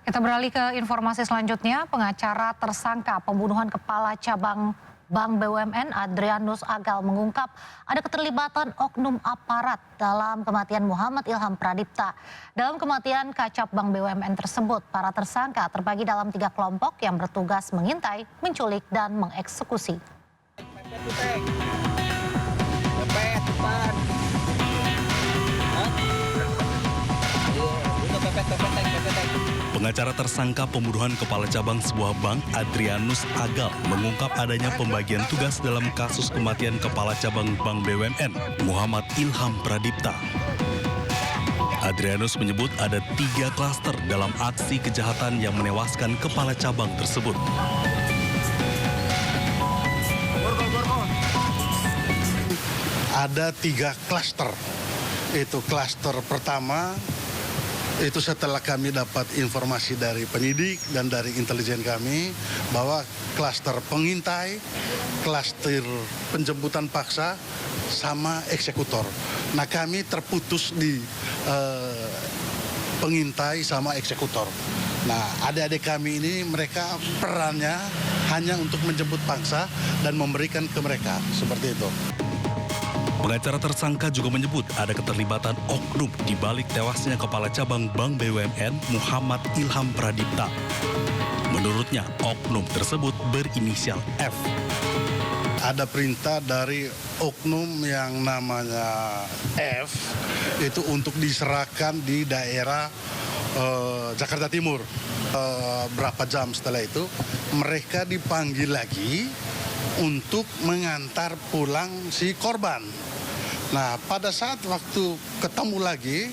Kita beralih ke informasi selanjutnya. Pengacara tersangka pembunuhan Kepala Cabang Bank BUMN Adrianus Agal mengungkap ada keterlibatan oknum aparat dalam kematian Muhammad Ilham Pradipta. Dalam kematian Kacab Bank BUMN tersebut, para tersangka terbagi dalam 3 kelompok yang bertugas mengintai, menculik, dan mengeksekusi. Pengacara tersangka pembunuhan kepala cabang sebuah bank, Adrianus Agal, mengungkap adanya pembagian tugas dalam kasus kematian kepala cabang Bank BUMN, Muhammad Ilham Pradipta. Adrianus menyebut ada 3 klaster dalam aksi kejahatan yang menewaskan kepala cabang tersebut. Ada 3 klaster. Itu klaster pertama, itu setelah kami dapat informasi dari penyidik dan dari intelijen kami bahwa klaster pengintai, klaster penjemputan paksa, sama eksekutor. Nah, kami terputus di pengintai sama eksekutor. Nah, adik-adik kami ini mereka perannya hanya untuk menjemput paksa dan memberikan ke mereka, seperti itu. Pengacara tersangka juga menyebut ada keterlibatan oknum di balik tewasnya kepala cabang Bank BUMN Muhammad Ilham Pradipta. Menurutnya, oknum tersebut berinisial F. Ada perintah dari oknum yang namanya F itu untuk diserahkan di daerah Jakarta Timur. Berapa jam setelah itu mereka dipanggil lagi untuk mengantar pulang si korban. Nah, pada saat waktu ketemu lagi,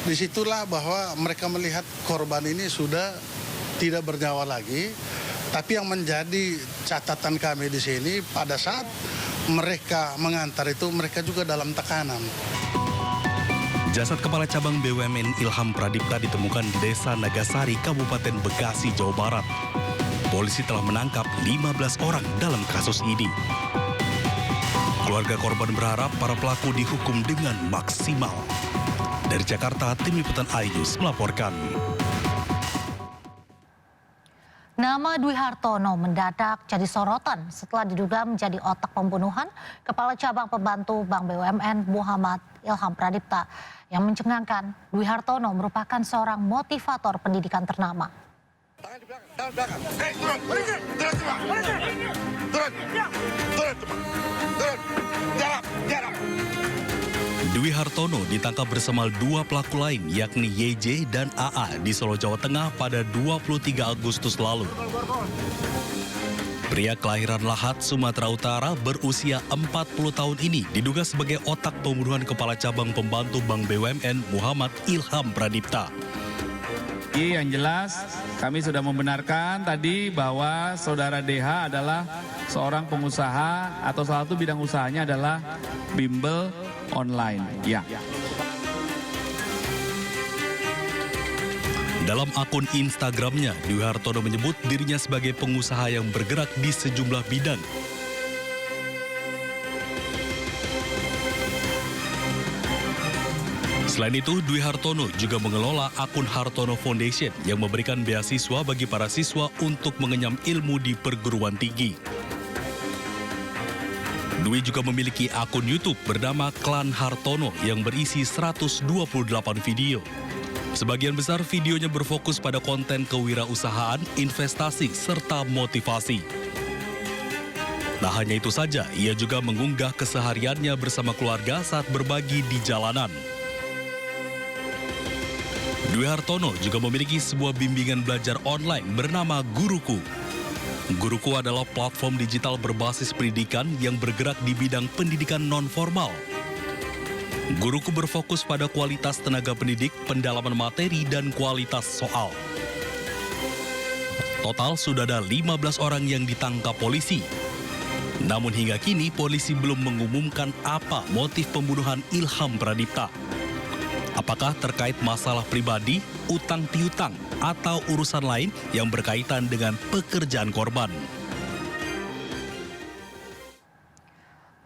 disitulah bahwa mereka melihat korban ini sudah tidak bernyawa lagi. Tapi yang menjadi catatan kami di sini, pada saat mereka mengantar itu, mereka juga dalam tekanan. Jasad kepala cabang BUMN Ilham Pradipta ditemukan di Desa Nagasari, Kabupaten Bekasi, Jawa Barat. Polisi telah menangkap 15 orang dalam kasus ini. Keluarga korban berharap para pelaku dihukum dengan maksimal. Dari Jakarta, Tim Liputan iNews melaporkan. Nama Dwi Hartono mendadak jadi sorotan setelah diduga menjadi otak pembunuhan Kepala Cabang Pembantu Bank BUMN Muhammad Ilham Pradipta. Yang mencengangkan, Dwi Hartono merupakan seorang motivator pendidikan ternama. Dwi Hartono ditangkap bersama 2 pelaku lain yakni YJ dan AA di Solo, Jawa Tengah pada 23 Agustus lalu. Pria kelahiran Lahat, Sumatera Utara berusia 40 tahun ini diduga sebagai otak pembunuhan Kepala Cabang Pembantu Bank BUMN Muhammad Ilham Pradipta. Yang jelas kami sudah membenarkan tadi bahwa saudara DH adalah seorang pengusaha atau salah satu bidang usahanya adalah bimbel online. Ya. Dalam akun Instagramnya, Dwi Hartono menyebut dirinya sebagai pengusaha yang bergerak di sejumlah bidang. Selain itu, Dwi Hartono juga mengelola akun Hartono Foundation yang memberikan beasiswa bagi para siswa untuk mengenyam ilmu di perguruan tinggi. Dwi juga memiliki akun YouTube bernama Klan Hartono yang berisi 128 video. Sebagian besar videonya berfokus pada konten kewirausahaan, investasi, serta motivasi. Nah, hanya itu saja, ia juga mengunggah kesehariannya bersama keluarga saat berbagi di jalanan. Dwi Hartono juga memiliki sebuah bimbingan belajar online bernama Guruku. Guruku adalah platform digital berbasis pendidikan yang bergerak di bidang pendidikan non-formal. Guruku berfokus pada kualitas tenaga pendidik, pendalaman materi, dan kualitas soal. Total sudah ada 15 orang yang ditangkap polisi. Namun hingga kini polisi belum mengumumkan apa motif pembunuhan Ilham Pradipta. Apakah terkait masalah pribadi, utang piutang, atau urusan lain yang berkaitan dengan pekerjaan korban.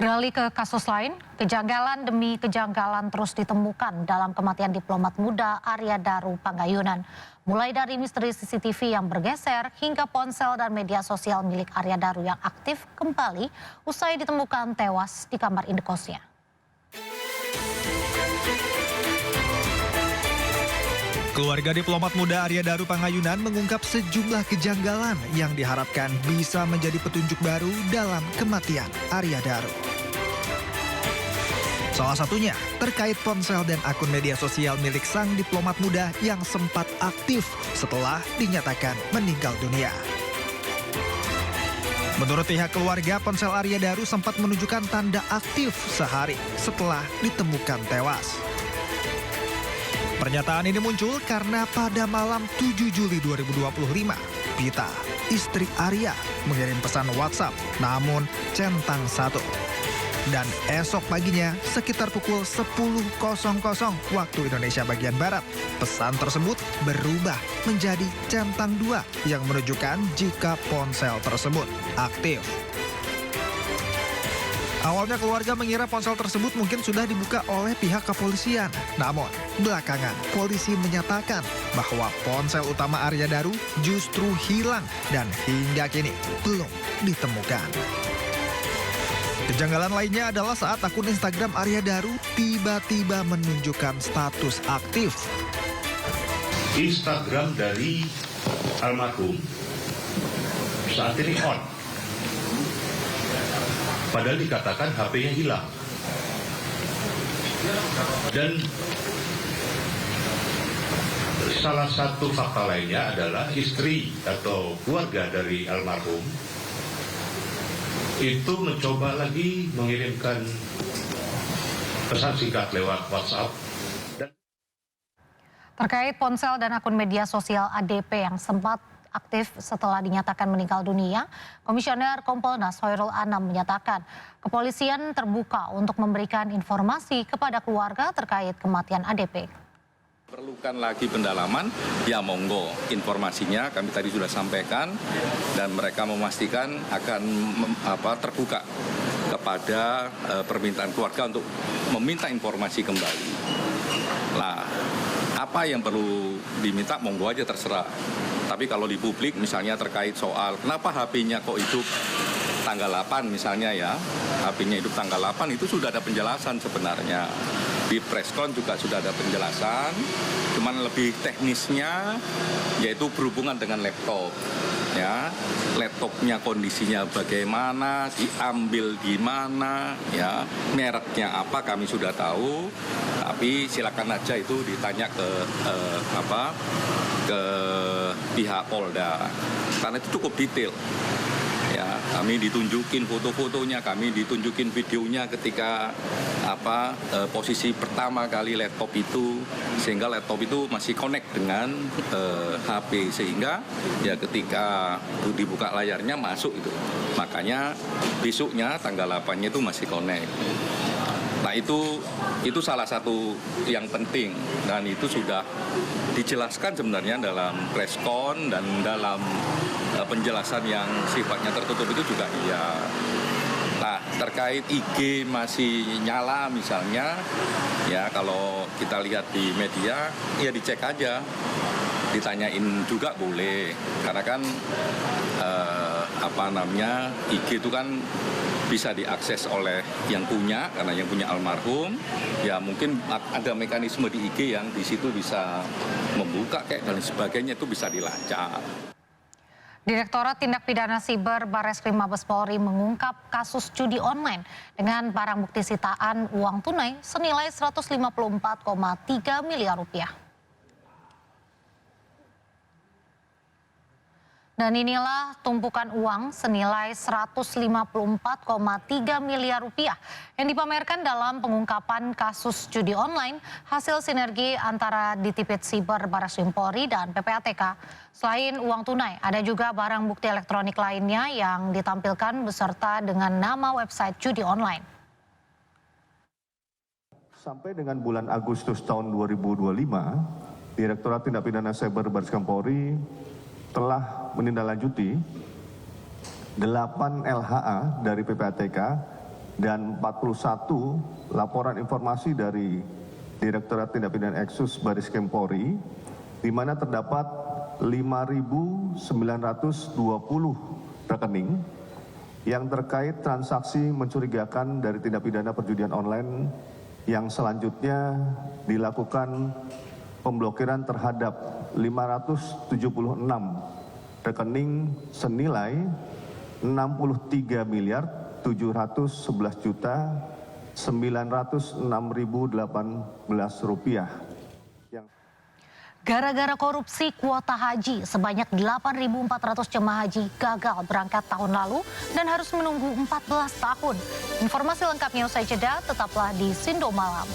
Beralih ke kasus lain, kejanggalan demi kejanggalan terus ditemukan dalam kematian diplomat muda Arya Daru Panggayunan. Mulai dari misteri CCTV yang bergeser hingga ponsel dan media sosial milik Arya Daru yang aktif kembali usai ditemukan tewas di kamar indekosnya. Keluarga diplomat muda Arya Daru Panggayunan mengungkap sejumlah kejanggalan yang diharapkan bisa menjadi petunjuk baru dalam kematian Arya Daru. Salah satunya terkait ponsel dan akun media sosial milik sang diplomat muda yang sempat aktif setelah dinyatakan meninggal dunia. Menurut pihak keluarga, ponsel Arya Daru sempat menunjukkan tanda aktif sehari setelah ditemukan tewas. Pernyataan ini muncul karena pada malam 7 Juli 2025, Pita, istri Arya, mengirim pesan WhatsApp namun centang satu. Dan esok paginya sekitar pukul 10.00 waktu Indonesia bagian Barat, pesan tersebut berubah menjadi centang 2 yang menunjukkan jika ponsel tersebut aktif. Awalnya keluarga mengira ponsel tersebut mungkin sudah dibuka oleh pihak kepolisian. Namun, belakangan polisi menyatakan bahwa ponsel utama Arya Daru justru hilang dan hingga kini belum ditemukan. Kejanggalan lainnya adalah saat akun Instagram Arya Daru tiba-tiba menunjukkan status aktif. Instagram dari almarhum saat ini on. Padahal dikatakan HP-nya hilang. Dan salah satu fakta lainnya adalah istri atau keluarga dari almarhum itu mencoba lagi mengirimkan pesan singkat lewat WhatsApp. Terkait ponsel dan akun media sosial ADP yang sempat aktif setelah dinyatakan meninggal dunia, Komisioner Kompolnas Hoirul Anam menyatakan kepolisian terbuka untuk memberikan informasi kepada keluarga terkait kematian ADP. Perlukan lagi pendalaman, ya monggo informasinya kami tadi sudah sampaikan dan mereka memastikan akan terbuka kepada permintaan keluarga untuk meminta informasi kembali. Lah, apa yang perlu diminta monggo aja terserah. Tapi kalau di publik misalnya terkait soal kenapa HP-nya kok hidup tanggal 8 misalnya ya, HP-nya hidup tanggal 8 itu sudah ada penjelasan sebenarnya. Di preskon juga sudah ada penjelasan, cuman lebih teknisnya yaitu berhubungan dengan laptop. Ya, laptopnya kondisinya bagaimana, diambil di mana, ya, mereknya apa kami sudah tahu, tapi silakan aja itu ditanya ke pihak Polda, karena itu cukup detail. Ya, kami ditunjukin foto-fotonya, kami ditunjukin videonya ketika posisi pertama kali laptop itu, sehingga laptop itu masih connect dengan HP, sehingga ya ketika dibuka layarnya masuk itu. Makanya besoknya tanggal 8-nya itu masih connect. Nah itu salah satu yang penting dan itu sudah dijelaskan sebenarnya dalam preskon dan dalam penjelasan yang sifatnya tertutup itu juga iya. Nah, terkait IG masih nyala misalnya, ya kalau kita lihat di media, ya dicek aja, ditanyain juga boleh, karena kan IG itu kan bisa diakses oleh yang punya, karena yang punya almarhum, ya mungkin ada mekanisme di IG yang di situ bisa membuka kayak dan sebagainya, itu bisa dilacak. Direktorat Tindak Pidana Siber Barreskrim Mabes Polri mengungkap kasus judi online dengan barang bukti sitaan uang tunai senilai 154,3 miliar rupiah. Dan inilah tumpukan uang senilai 154,3 miliar rupiah yang dipamerkan dalam pengungkapan kasus judi online hasil sinergi antara Ditipid Siber Barreskrim Polri dan PPATK. Selain uang tunai, ada juga barang bukti elektronik lainnya yang ditampilkan beserta dengan nama website judi online. Sampai dengan bulan Agustus tahun 2025, Direktorat Tindak Pidana Siber Barreskrim Polri telah menindaklanjuti 8 LHA dari PPATK dan 41 laporan informasi dari Direktorat Tindak Pidana Eksus Baris Krim Polri, di mana terdapat 5.920 rekening yang terkait transaksi mencurigakan dari tindak pidana perjudian online yang selanjutnya dilakukan pemblokiran terhadap 576 rekening senilai 63 miliar 711 juta 906.018 rupiah. Gara-gara korupsi kuota haji, sebanyak 8.400 jemaah haji gagal berangkat tahun lalu dan harus menunggu 14 tahun. Informasi lengkapnya usai jeda, tetaplah di Sindo Malam.